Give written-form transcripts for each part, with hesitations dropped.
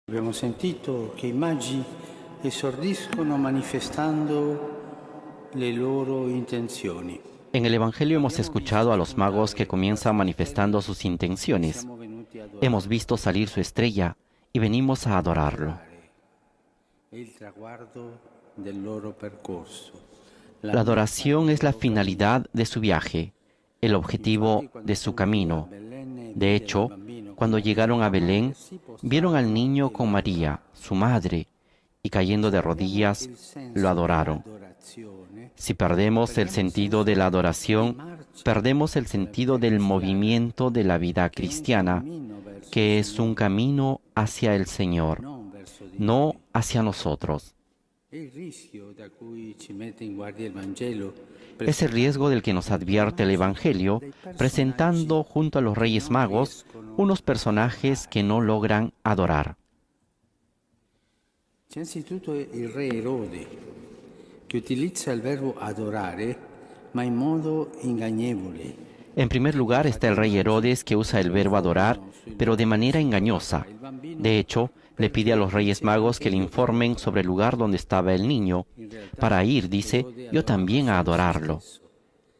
Abbiamo sentito che i magi esordiscono manifestando le loro intenzioni. En el Evangelio hemos Abbiamo escuchado visto a los magos que spuntare la comienzan sua manifestando stella sus e intenciones. siamo venuti ad Hemos adorarlo. visto salir su estrella y venimos a adorarlo. Adorare è il traguardo del loro percorso, la La meta adoración del es la loro cammino. finalidad de su viaje, el objetivo Infatti, quando de su sono andati a camino. Belén e De videro il hecho, bambino con cuando Maria, llegaron a sua madre, Belén, si vieron al postrarono niño e lo con María, adorarono. su madre, y cayendo Se de perdiamo rodillas, il lo senso adoraron. dell'adorazione, Si perdemos el perdiamo il sentido de la senso di adoración, marcia perdemos el della vita sentido del cristiana, movimiento de la vida che è un cristiana, cammino verso il que es un Signore, camino hacia el Señor, non verso di no noi. hacia nosotros. È il rischio da cui ci mette in guardia il Vangelo, Es el riesgo del que presentando nos junto ai advierte el magi Evangelio, dei personaggi presentando junto a los che Reyes non Magos riescono unos ad personajes que adorare. no logran adorar. C'è anzitutto il re Erode, che utilizza il verbo adorare, ma in modo ingannevole. En primer lugar está el rey Herodes, que usa el verbo adorar, pero de manera engañosa. De hecho, le pide a los Reyes Magos que le informen sobre el lugar donde estaba el niño. Para ir, dice, yo también a adorarlo.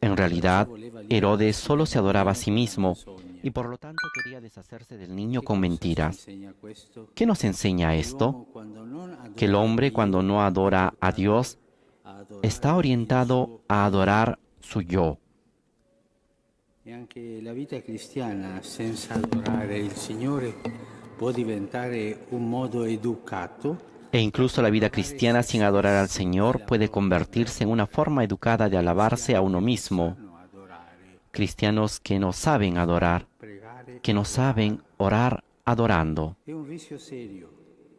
En realidad, Herodes solo se adoraba a sí mismo y por lo tanto quería deshacerse del niño con mentiras. ¿Qué nos enseña esto? Que el hombre, cuando no adora a Dios, está orientado a adorar su yo. E anche la vita cristiana senza adorare il Signore può diventare un modo educato E incluso la vida cristiana sin adorar al Señor puede convertirse en una forma educada de alabarse a uno mismo. sanno adorare, Cristianos que no saben adorar, pregare que no saben orar adorando. È un rischio serio,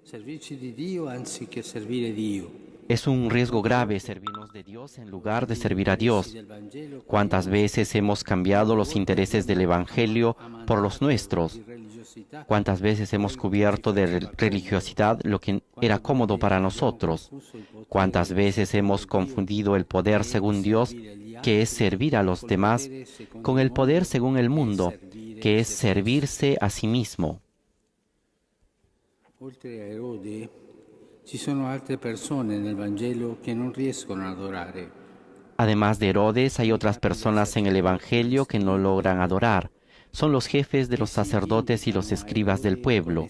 servirci di Dio anziché servire Dio. Es un riesgo grave servirnos de Dios en lugar de servir a Interessi Dios. del Vangelo ¿Cuántas veces hemos cambiado los intereses del Evangelio por los nuestros? di religiosità, ¿Cuántas veces hemos cubierto de religiosidad lo que era cómodo para nosotros? ¿Cuántas veces hemos confundido el poder según Dios, que es servir a los demás, con el poder según el mundo, que es servirse a sí mismo? oltre a Erode, ci sono altre persone nel Vangelo che non riescono ad adorare. Además de Herodes, hay otras personas en el Evangelio que no logran adorar. Son los jefes de los sacerdotes y los escribas del pueblo.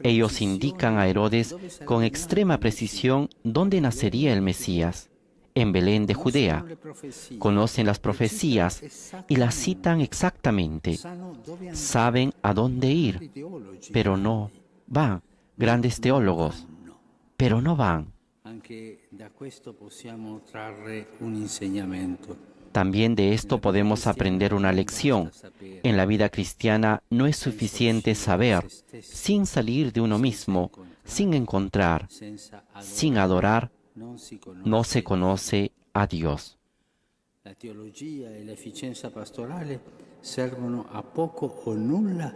Ellos indican a Herodes con extrema precisión dónde nacería el Mesías, en Belén de Judea. Conocen las profecías y las citan exactamente. Saben a dónde ir, pero no van. Grandes teólogos, pero no van. Anche da questo possiamo trarre un insegnamento. También de esto podemos aprender una lección. En la vida cristiana no es suficiente saber, sin salir de uno mismo, sin encontrar, sin adorar, no se conoce a Dios. La teologia e l'efficienza pastorale servono a poco o nulla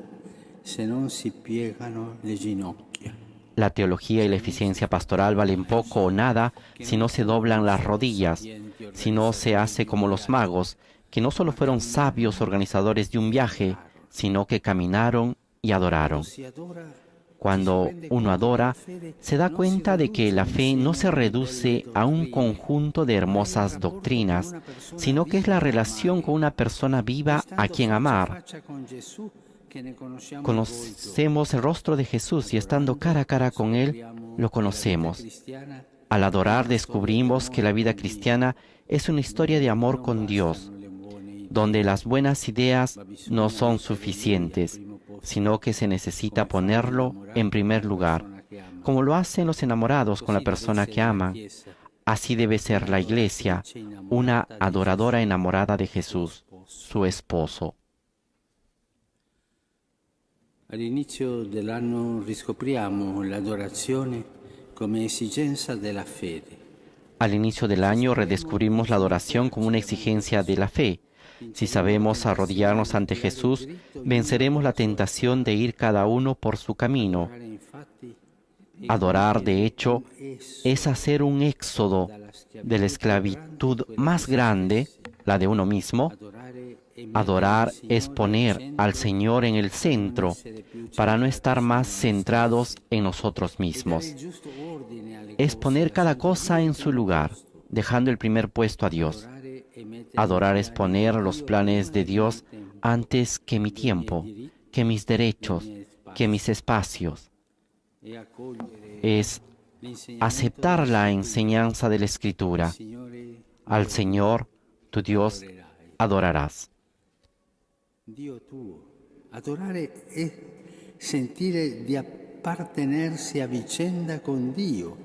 se non si piegano le ginocchia. La teología y la eficiencia pastoral valen poco o nada si no se doblan las rodillas, si no se hace como los magos, que no solo fueron sabios organizadores de un viaje, sino que caminaron y adoraron. Cuando uno adora, se da cuenta de que la fe no se reduce a un conjunto de hermosas doctrinas, sino que es la relación con una persona viva a quien amar. Conocemos el rostro de Jesús y estando cara a cara con Él, lo conocemos. Al adorar descubrimos que la vida cristiana es una historia de amor con Dios, donde las buenas ideas no son suficientes, sino que se necesita ponerlo en primer lugar, como lo hacen los enamorados con la persona que aman. Así debe ser la Iglesia, una adoradora enamorada de Jesús, su esposo. All'inizio dell'anno riscopriamo l'adorazione come esigenza della fede. Al inicio del año redescubrimos la adoración como una exigencia de la fe. Si sabemos arrodillarnos ante Jesús, venceremos la tentación de ir cada uno por su camino. Adorar, de hecho, es hacer un éxodo de la esclavitud más grande, la de uno mismo, Adorar es poner al Señor en el centro para no estar más centrados en nosotros mismos. Es poner cada cosa en su lugar, dejando el primer puesto a Dios. Adorar es poner los planes de Dios antes que mi tiempo, que mis derechos, que mis espacios. Es aceptar la enseñanza de la Escritura. Al Señor, tu Dios, adorarás. Adorare è sentire di appartenersi a vicenda con Dio.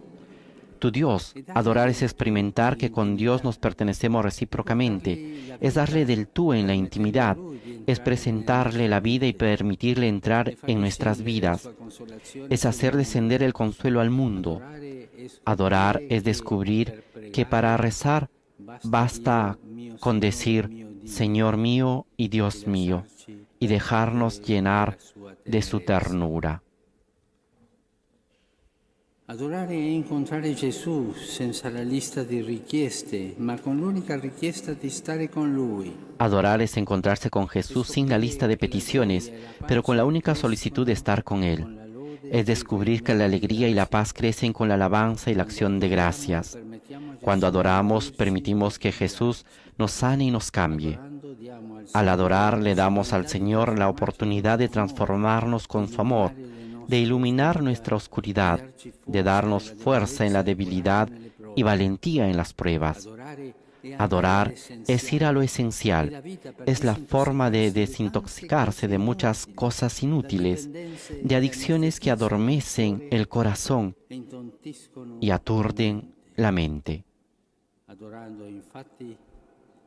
Tu Dios, adorar es experimentar que con Dios nos pertenecemos recíprocamente, es darle del tú en la intimidad, es presentarle la vida y permitirle entrar en nuestras vidas, es hacer descender el consuelo al mundo. Adorar es descubrir que para rezar basta con decir Señor mío y Dios mío y dejarnos llenar de su ternura. Adorare è incontrare Gesù senza la lista di richieste, ma con l'unica richiesta di stare con Lui. Adorar es encontrarse con Jesús sin la lista de peticiones, pero con la única solicitud de estar con Él. Es descubrir que la alegría y la paz crecen con la alabanza y la acción de gracias. Cuando adoramos, permitimos que Jesús nos sane y nos cambie. Al adorar, le damos al Señor la oportunidad de transformarnos con su amor, de iluminar nuestra oscuridad, de darnos fuerza en la debilidad y valentía en las pruebas. Adorar es ir a lo esencial, es la forma de desintoxicarse de muchas cosas inútiles, de adicciones que adormecen el corazón y aturden la mente. Adorando, infatti,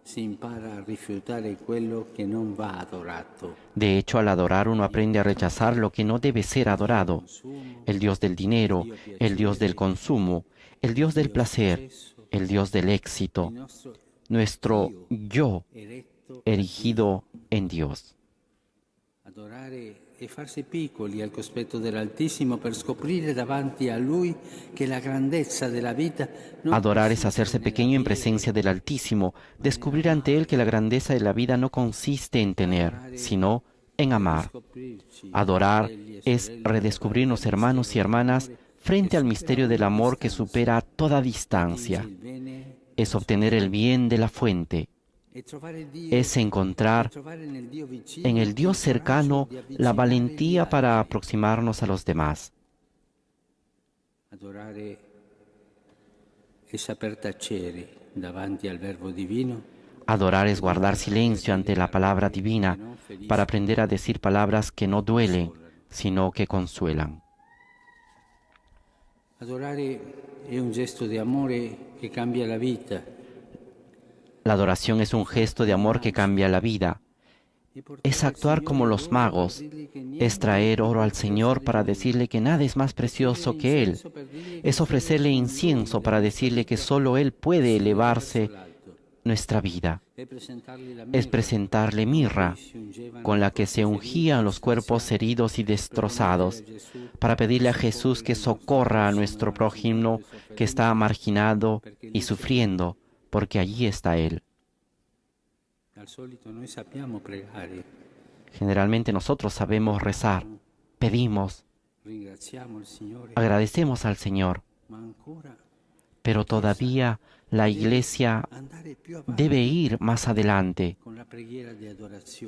si impara a rifiutare quello che non va adorato. De hecho, al adorar uno aprende a rechazar lo que no debe ser adorado. El Dios del dinero, el Dios del consumo, el Dios del placer, el Dios del éxito, nuestro yo erigido en Dios. Adorare e farsi piccoli al cospetto dell'Altissimo per scoprire davanti a Lui che la grandezza della vita non Adorar es hacerse pequeño en presencia del Altísimo, descubrir ante Él que la grandeza de la vida no consiste en tener, sino en amar. Adorar es redescubrirnos hermanos y hermanas frente al misterio del amor que supera toda distancia. Es obtener el bien de la fuente. Es encontrar en el Dios cercano la valentía para aproximarnos a los demás. Adorare e saper tacere davanti al Verbo divino. Adorar es guardar silencio ante la palabra divina para aprender a decir palabras que no duelen, sino que consuelan. Adorare è un gesto di amore che cambia la vita. La adoración es un gesto de amor que cambia la vida. Es actuar como los magos, es traer oro al Señor para decirle que nada es más precioso que Él. Es ofrecerle incienso para decirle que solo Él puede elevarse nuestra vida. Es presentarle mirra, con la que se ungían los cuerpos heridos y destrozados, para pedirle a Jesús que socorra a nuestro prójimo que está marginado y sufriendo, porque allí está Él. Generalmente nosotros sabemos rezar, pedimos, agradecemos al Señor, pero todavía la Iglesia debe ir más adelante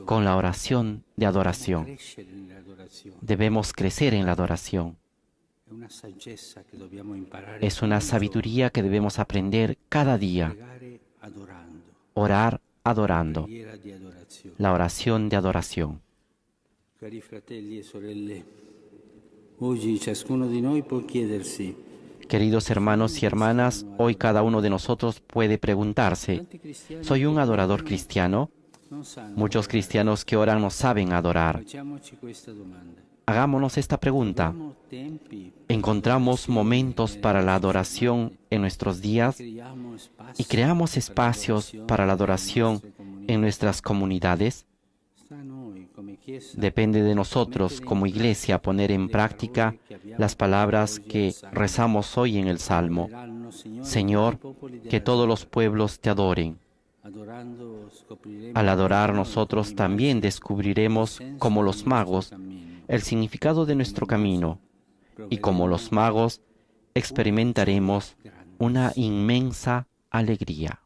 con la oración de adoración. Debemos crecer en la adoración. Es una sabiduría que debemos aprender cada día. Orar adorando. La oración de adoración. Cari fratelli e sorelle, oggi ciascuno di noi può chiedersi: Queridos hermanos y hermanas, hoy cada uno de nosotros puede preguntarse, ¿soy un adorador cristiano? Muchos cristianos que oran no saben adorar. Hagámonos esta pregunta. ¿Encontramos momentos para la adoración en nuestros días y creamos espacios para la adoración en nuestras comunidades? Depende de nosotros como iglesia poner en práctica las palabras que rezamos hoy en el Salmo. Señor, que todos los pueblos te adoren. Al adorar nosotros también descubriremos, como los magos, el significado de nuestro camino y como los magos experimentaremos una inmensa alegría.